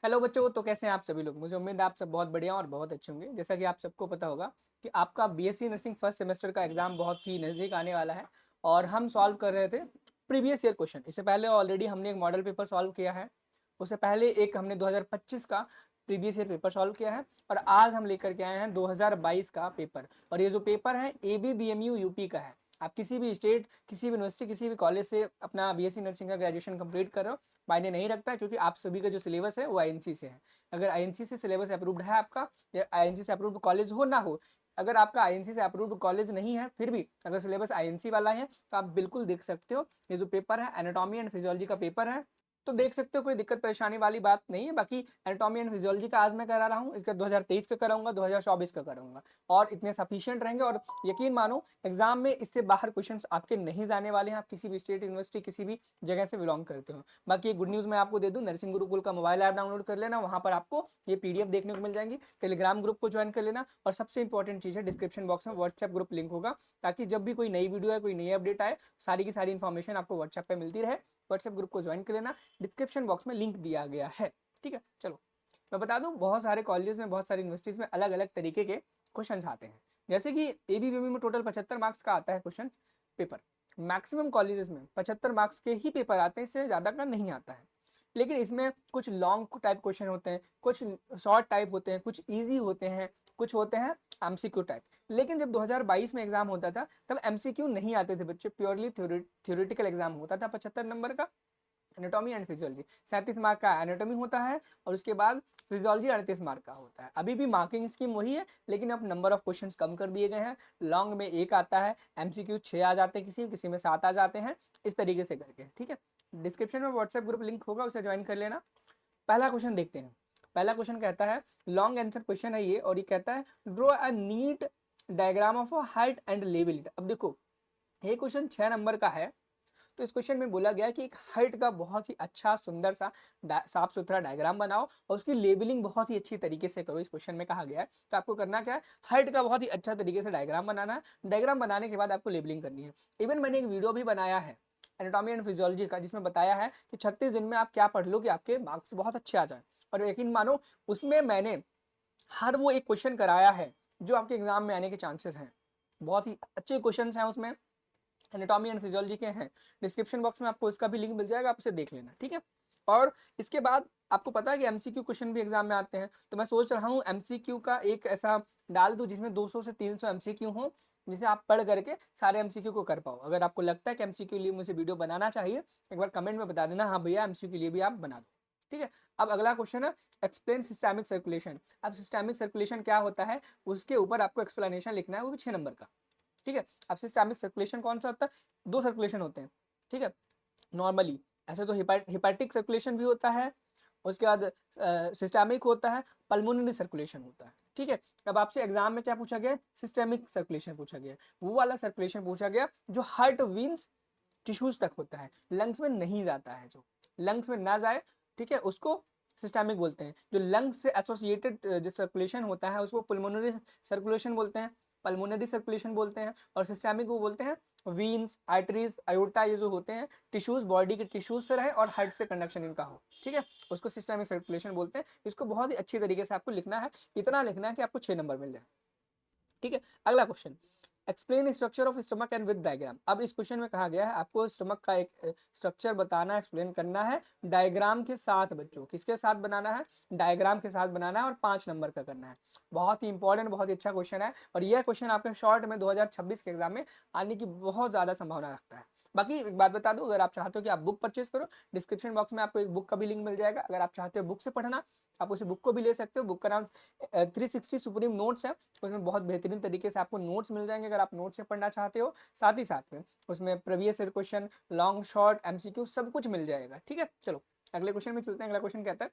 Hello बच्चों, तो कैसे हैं आप सभी लोग। मुझे उम्मीद है आप सब बहुत बढ़िया और बहुत अच्छे होंगे। जैसा कि आप सबको पता होगा कि आपका बीएससी नर्सिंग फर्स्ट सेमेस्टर का एग्जाम बहुत ही नज़दीक आने वाला है और हम सॉल्व कर रहे थे प्रीवियस ईयर क्वेश्चन। इससे पहले ऑलरेडी हमने एक मॉडल पेपर सॉल्व किया है, उससे पहले एक हमने 2025 का प्रीवियस ईयर पेपर सॉल्व किया है और आज हम लेकर के आए हैं 2022 का पेपर। और ये जो पेपर है ABBMU यूपी का है। आप किसी भी स्टेट, किसी भी यूनिवर्सिटी, किसी भी कॉलेज से अपना बीएससी नर्सिंग का ग्रेजुएशन कंप्लीट कर रहे हो, मायने नहीं रखता है, क्योंकि आप सभी का जो सिलेबस है वो आईएनसी से है। अगर आईएनसी से सिलेबस अप्रूव्ड है आपका, या आईएनसी से अप्रूव्ड कॉलेज हो ना हो, अगर आपका आईएनसी से अप्रूव्ड कॉलेज नहीं है फिर भी अगर सिलेबस आईएनसी वाला है तो आप बिल्कुल देख सकते हो। ये जो पेपर है एनाटॉमी एंड फिजियोलॉजी का पेपर है, तो देख सकते हो, कोई दिक्कत परेशानी वाली बात नहीं है। बाकी एनाटॉमी एंड फिजियोलॉजी का आज मैं करा रहा हूँ, इसका 2023 का कराऊंगा, 2024 का कराऊंगा, और इतने सफिशिएंट रहेंगे। और यकीन मानो एग्जाम में इससे बाहर क्वेश्चंस आपके नहीं जाने वाले हैं। आप किसी भी स्टेट, यूनिवर्सिटी, किसी भी जगह से बिलोंग करते हो। बाकी एक गुड न्यूज़ मैं आपको दे दूं, नर्सिंग गुरुकुल का मोबाइल ऐप डाउनलोड कर लेना, वहां पर आपको ये पीडीएफ देखने को मिल जाएंगी। टेलीग्राम ग्रुप को ज्वाइन कर लेना, और सबसे इंपॉर्टेंट चीज़ है डिस्क्रिप्शन बॉक्स में व्हाट्सएप ग्रुप लिंक होगा, ताकि जब भी कोई नई वीडियो है, कोई नई अपडेट आए, सारी की सारी इन्फॉर्मेशन आपको व्हाट्सएप पर मिलती रहे। व्हाट्सएप ग्रुप को ज्वाइन कर लेना, डिस्क्रिप्शन बॉक्स में लिंक दिया गया है। ठीक है, चलो मैं बता दूं, बहुत सारे कॉलेजेस में, बहुत सारी यूनिवर्सिटीज़ में अलग अलग तरीके के क्वेश्चन आते हैं। जैसे कि एबीवीपी में टोटल 75 मार्क्स का आता है क्वेश्चन पेपर। मैक्सिमम कॉलेजेस में 75 मार्क्स के ही पेपर आते हैं, इससे ज़्यादा का नहीं आता है। लेकिन इसमें कुछ लॉन्ग टाइप क्वेश्चन होते हैं, कुछ शॉर्ट टाइप होते हैं, कुछ ईजी होते हैं, कुछ होते हैं एमसीक्यू टाइप। लेकिन जब 2022 में एग्जाम होता था तब एमसीक्यू नहीं आते थे बच्चे, प्योरली थ्योरेटिकल एग्जाम होता था 75 नंबर का। एनाटॉमी एंड फिजियोलॉजी 37 मार्क का एनाटॉमी होता है, और उसके बाद फिजियोलॉजी 38 मार्क का होता है। अभी भी मार्किंग स्कीम वही है, लेकिन अब नंबर ऑफ क्वेश्चंस कम कर दिए गए हैं। लॉन्ग में 1 आता है, एमसीक्यू 6 आ जाते हैं, किसी किसी में 7 आ जाते हैं, इस तरीके से करके। ठीक है, डिस्क्रिप्शन में व्हाट्सएप ग्रुप लिंक होगा, उसे ज्वाइन कर लेना। पहला क्वेश्चन देखते हैं। पहला क्वेश्चन कहता है, लॉन्ग आंसर क्वेश्चन है ये, और ये कहता है draw a neat diagram of a height and level it. अब देखो, ये क्वेश्चन 6 नंबर का है। तो इस क्वेश्चन में बोला गया कि एक हाइट का बहुत ही अच्छा सुंदर सा साफ सुथरा डायग्राम बनाओ और उसकी लेबलिंग बहुत ही अच्छी तरीके से करो। इस क्वेश्चन में कहा गया है, तो आपको करना क्या है, हाइट का बहुत ही अच्छा तरीके से डायग्राम बनाना है। डायग्राम बनाने के बाद आपको लेबलिंग करनी है। इवन मैंने एक वीडियो भी बनाया है एनाटॉमी एंड फिजियोलॉजी का, जिसमें बताया है कि 36 दिन में आप क्या पढ़ लो कि आपके मार्क्स बहुत अच्छे आ जाए। और यकीन मानो, उसमें मैंने हर वो एक क्वेश्चन कराया है जो आपके एग्जाम में आने के चांसेस हैं। बहुत ही अच्छे क्वेश्चन हैं उसमें, एनाटॉमी एंड फिजियोलॉजी के हैं। डिस्क्रिप्शन बॉक्स में आपको इसका भी लिंक मिल जाएगा, आप उसे देख लेना। ठीक है, और इसके बाद आपको पता है कि एमसीक्यू क्वेश्चन भी एग्जाम में आते हैं, तो मैं सोच रहा हूँ एमसीक्यू का एक ऐसा डाल दूं जिसमें 200 से 300 एमसीक्यू हो, जिसे आप पढ़ करके सारे एमसीक्यू को कर पाओ। अगर आपको लगता है कि एमसीक्यू के लिए मुझे वीडियो बनाना चाहिए, एक बार कमेंट में बता देना, हाँ भैया एमसीक्यू के लिए भी आप बना दो। ठीक है, अब अगला क्वेश्चन है एक्सप्लेन सिस्टमिक सर्कुलेशन। अब सिस्टमिक सर्कुलेशन क्या होता है, उसके ऊपर आपको एक्सप्लेनेशन लिखना है, वो भी 6 नंबर का। ठीक है, अब सिस्टमिक सर्कुलेशन कौन सा होता है, 2 सर्कुलेशन होते हैं। ठीक है, नॉर्मली ऐसे तो हिपैटिक सर्कुलेशन भी होता है, उसके बाद सिस्टमिक होता है, पल्मोनरी सर्कुलेशन होता है। ठीक है, अब आपसे एग्जाम में क्या पूछा गया, सिस्टमिक सर्कुलेशन पूछा गया, वो वाला सर्कुलेशन पूछा गया जो हार्ट वीन्स टिश्यूज तक होता है, लंग्स में नहीं जाता है, जो लंग्स में ना जाए, ठीक है, उसको सिस्टमिक बोलते हैं। जो लंग्स से एसोसिएटेड जो सर्कुलेशन होता है उसको पुल्मोनरी सर्कुलेशन बोलते हैं, पल्मोनरी सर्कुलेशन बोलते हैं। और सिस्टमिक वो बोलते हैं वीन्स, आर्टरीज, आयोटा, ये जो होते हैं टिश्यूज, बॉडी के टिश्यूज से रहे और हार्ट से कंडक्शन इनका हो। ठीक है, उसको सिस्टमिक सर्कुलेशन बोलते हैं। इसको बहुत ही अच्छी तरीके से आपको लिखना है, इतना लिखना है कि आपको 6 नंबर मिल जाए। ठीक है, अगला question, explain structure of stomach and with diagram. अब इस क्वेश्चन में कहा गया है आपको स्टमक का एक स्ट्रक्चर बताना, एक्सप्लेन करना है डायग्राम के साथ। बच्चों किसके साथ बनाना है, डायग्राम के साथ बनाना है, और 5 नंबर का करना है। बहुत ही इंपॉर्टेंट, बहुत ही अच्छा क्वेश्चन है, और यह क्वेश्चन आपके शॉर्ट में 2026 के एग्जाम में आने की बहुत ज्यादा संभावना रखता है। बाकी एक बात बता दूं, अगर आप चाहते हो कि आप बुक परचेज करो, डिस्क्रिप्शन बॉक्स में आपको एक बुक का भी लिंक मिल जाएगा। अगर आप चाहते हो बुक से पढ़ना, आप उस बुक को भी ले सकते हो। बुक का नाम 360 सुप्रीम नोट्स है, उसमें बहुत बेहतरीन तरीके से आपको नोट्स मिल जाएंगे अगर आप नोट्स से पढ़ना चाहते हो। साथ ही साथ में उसमें previous year question, long short, MCQ सब कुछ मिल जाएगा। ठीक है, चलो अगले क्वेश्चन में चलते हैं। अगला क्वेश्चन कहता है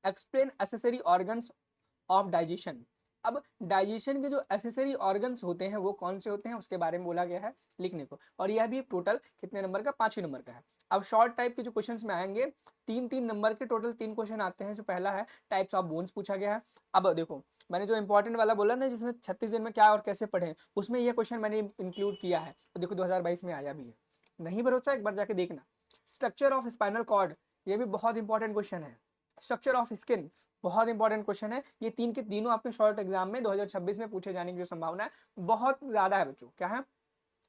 explain accessory organs of digestion. अब डाइजेशन के जो एसेसरी ऑर्गन्स होते हैं वो कौन से होते हैं, उसके बारे में बोला गया है लिखने को, और यह भी टोटल कितने नंबर का, 5 ही नंबर का है। अब शॉर्ट टाइप के जो क्वेश्चंस में आएंगे, 3-3 नंबर के टोटल 3 क्वेश्चन आते हैं। जो पहला है टाइप्स ऑफ बोन्स पूछा गया है। अब देखो, मैंने जो इंपॉर्टेंट वाला बोला ना, जिसमें 36 दिन में क्या और कैसे पढ़े, उसमें यह क्वेश्चन मैंने इंक्लूड किया है, तो देखो 2022 में आया भी है। नहीं भरोसा, एक बार जाके देखना। स्ट्रक्चर ऑफ स्पाइनल कॉर्ड, ये भी बहुत इंपॉर्टेंट क्वेश्चन है। स्ट्रक्चर ऑफ स्किन बहुत इंपॉर्टेंट क्वेश्चन है। ये तीन के तीनों आपके शॉर्ट एग्जाम में 2026 में पूछे जाने की जो संभावना है बहुत ज्यादा है बच्चों। क्या है?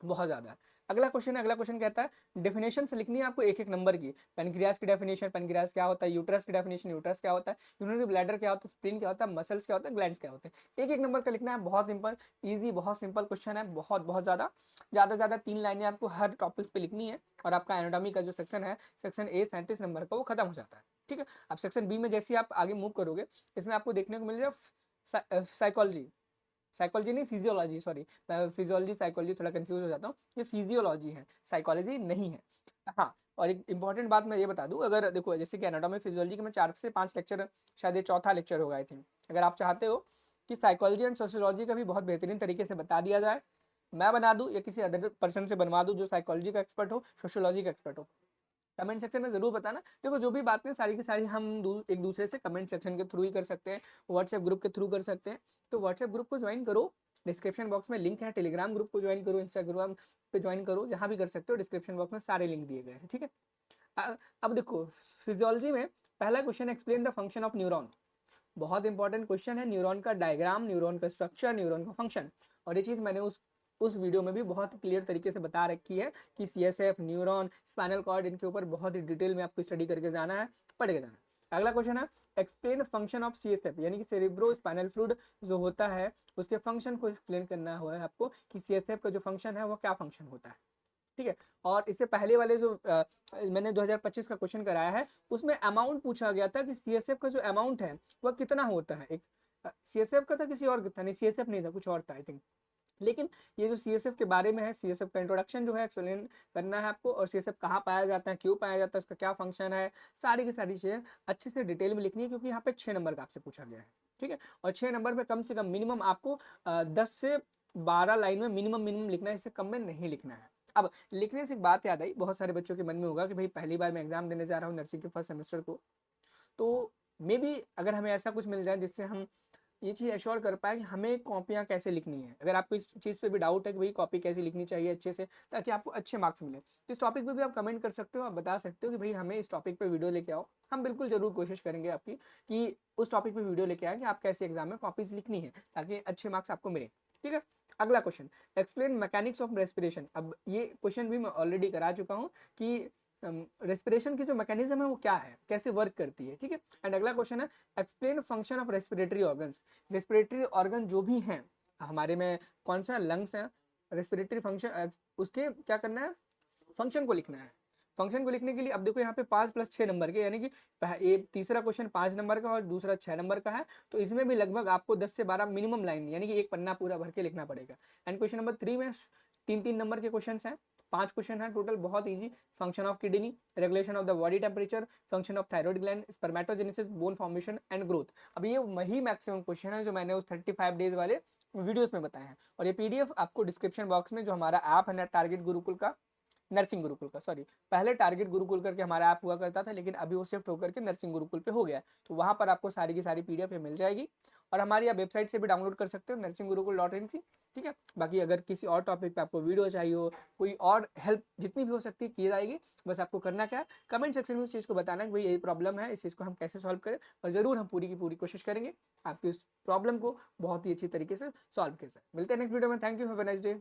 बहुत ज्यादा है। अगला क्वेश्चन है, अगला क्वेश्चन कहता है डेफिनेशन से लिखनी है आपको एक एक नंबर की। पेनक्रियास की डेफिनेशन, पेनक्रियास क्या होता है, यूट्रस की डेफिनेशन, यूट्रस क्या होता है, यूरिनरी ब्लैडर क्या होता है, स्प्लीन क्या होता है, मसल्स क्या होता है, ग्लैंड्स क्या होते हैं, एक एक नंबर का लिखना है। बहुत सिंपल, इजी, बहुत सिंपल क्वेश्चन है, बहुत बहुत ज्यादा ज्यादा 3 लाइनें आपको हर टॉपिक पे लिखनी है। और आपका एनाटॉमी का जो सेक्शन है, सेक्शन ए 37 नंबर का, वो खत्म हो जाता है। ठीक है, अब सेक्शन बी में जैसे आप आगे मूव करोगे, इसमें आपको देखने को मिलेगा साइकोलॉजी, साइकोलॉजी नहीं फिजियोलॉजी, सॉरी मैं फिजियोलॉजी साइकोलॉजी थोड़ा कंफ्यूज हो जाता हूँ, ये फिजियोलॉजी है, साइकोलॉजी नहीं है। हाँ, और एक इंपॉर्टेंट बात मैं ये बता दूं, अगर देखो जैसे कि एनाटॉमी फिजियोलॉजी के मैं 4 से 5 लेक्चर, शायद ये चौथा लेक्चर होगा आई थिंक। अगर आप चाहते हो कि साइकोलॉजी एंड सोशियोलॉजी का भी बहुत बेहतरीन तरीके से बता दिया जाए, मैं बना दूं या किसी अदर पर्सन से बनवा दूं जो साइकोलॉजी का एक्सपर्ट हो, सोशियोलॉजी का एक्सपर्ट हो, कमेंट सेक्शन में जरूर बताना। देखो जो भी बातें सारी की सारी हम एक दूसरे से कमेंट सेक्शन के थ्रू ही कर सकते हैं, व्हाट्सएप ग्रुप के थ्रू कर सकते हैं। तो व्हाट्सएप ग्रुप को ज्वाइन करो, डिस्क्रिप्शन बॉक्स में लिंक है, टेलीग्राम ग्रुप को ज्वाइन करो, इंस्टाग्राम पे ज्वाइन करो, जहां भी कर सकते हो, डिस्क्रिप्शन बॉक्स में सारे लिंक दिए गए हैं। ठीक है, अब देखो फिजियोलॉजी में पहला question, explain the function of neuron. बहुत इंपॉर्टेंट क्वेश्चन है, न्यूरॉन का डायग्राम, न्यूरॉन का स्ट्रक्चर, न्यूरॉन का फंक्शन। और ये चीज़ मैंने उस वीडियो में भी बहुत क्लियर तरीके से बता रखी है कि सीएसएफ, न्यूरॉन, स्पाइनल कॉर्ड, इनके ऊपर बहुत ही डिटेल में आपको स्टडी करके जाना है, पढ़ के जाना है। अगला क्वेश्चन है एक्सप्लेन फंक्शन ऑफ सीएसएफ, यानी कि सेरिब्रो स्पाइनल फ्लूइड जो होता है उसके फंक्शन को एक्सप्लेन करना हुआ है आपको कि सीएसएफ का जो फंक्शन है वो क्या फंक्शन होता है। ठीक है, और इससे पहले वाले जो मैंने 2025 का क्वेश्चन कराया है उसमें अमाउंट पूछा गया था कि सीएसएफ का जो अमाउंट है वह कितना होता है। एक सीएसएफ का था, किसी और का था, नहीं सीएसएफ नहीं था, कुछ और था आई थिंक। लेकिन ये जो सीएसएफ के बारे में है, सीएसएफ का इंट्रोडक्शन जो है एक्सप्लेन करना है आपको, और सीएसएफ कहाँ पाया जाता है, क्यों पाया जाता है, उसका क्या फंक्शन है, सारी की सारी चीजें अच्छे से डिटेल में लिखनी है, क्योंकि यहाँ पे 6 नंबर का आपसे पूछा गया है। ठीक है, और 6 नंबर में कम से कम मिनिमम आपको 10 से 12 लाइन में मिनिमम लिखना है, इससे कम में नहीं लिखना है। अब लिखने से एक बात याद आई, बहुत सारे बच्चों के मन में होगा कि भाई पहली बार मैं एग्जाम देने जा रहा हूँ नर्सिंग के फर्स्ट सेमेस्टर को, तो मे बी अगर हमें ऐसा कुछ मिल जाए जिससे हम ये चीज़ एश्योर कर पाए कि हमें कॉपियाँ कैसे लिखनी है। अगर आपको इस चीज़ पे भी डाउट है कि भाई कॉपी कैसे लिखनी चाहिए अच्छे से ताकि आपको अच्छे मार्क्स मिले, तो इस टॉपिक पे भी आप कमेंट कर सकते हो, आप बता सकते हो कि भाई हमें इस टॉपिक पे वीडियो लेके आओ। हम बिल्कुल जरूर कोशिश करेंगे आपकी कि उस टॉपिक पे वीडियो लेके आए कि आप कैसे एग्जाम में कॉपीज लिखनी है ताकि अच्छे मार्क्स आपको मिले। ठीक है, अगला question explain mechanics of respiration. अब ये क्वेश्चन भी मैं ऑलरेडी करा चुका हूँ कि रेस्पिरेशन की जो मैकेनिज्म है वो क्या है, कैसे वर्क करती है। ठीक है, एंड अगला क्वेश्चन है explain function of respiratory organs. Respiratory organ जो भी हैं हमारे में, कौन सा लंग्स है, रेस्पिरेटरी फंक्शन, उसके क्या करना है, फंक्शन को लिखना है। फंक्शन को लिखने के लिए अब देखो यहाँ पे 5 + 6 नंबर के, यानी कि ये तीसरा क्वेश्चन 5 नंबर का और दूसरा 6 नंबर का है, तो इसमें भी लगभग आपको 10 से 12 मिनिमम लाइन, यानी कि एक पन्ना पूरा भर के लिखना पड़ेगा। एंड क्वेश्चन नंबर 3 में 3 नंबर के क्वेश्चन हैं, 5 क्वेश्चन है टोटल, बहुत easy. Function of kidney, regulation of the body temperature, function of thyroid gland, spermatogenesis, bone formation and growth. अब ये वही मैक्सिमम क्वेश्चन है जो मैंने उस 35 डेज वाले वीडियोस में बताए हैं। और ये पीडीएफ आपको डिस्क्रिप्शन बॉक्स में, जो हमारा ऐप है ना टारगेट गुरुकुल का, नर्सिंग गुरुकुल का, सॉरी पहले टारगेट गुरुकुल करके हमारा ऐप हुआ करता था, लेकिन अभी वो शिफ्ट होकर के नर्सिंग गुरुकुल पे हो गया, तो वहां पर आपको सारी की सारी पीडीएफ मिल जाएगी। और हमारी आप वेबसाइट से भी डाउनलोड कर सकते हो, nursinggurukull.in की। ठीक है, बाकी अगर किसी और टॉपिक पे आपको वीडियो चाहिए हो, कोई और हेल्प जितनी भी हो सकती है की जाएगी। बस आपको करना क्या है, कमेंट सेक्शन में उस चीज़ को बताना है भाई यही प्रॉब्लम है, इस चीज़ को हम कैसे सॉल्व करें, और ज़रूर हम पूरी की पूरी कोशिश करेंगे आपकी उस प्रॉब्लम को बहुत ही अच्छी तरीके से सॉल्व किया जाए। मिलते हैं नेक्स्ट वीडियो में, thank you, have a nice day.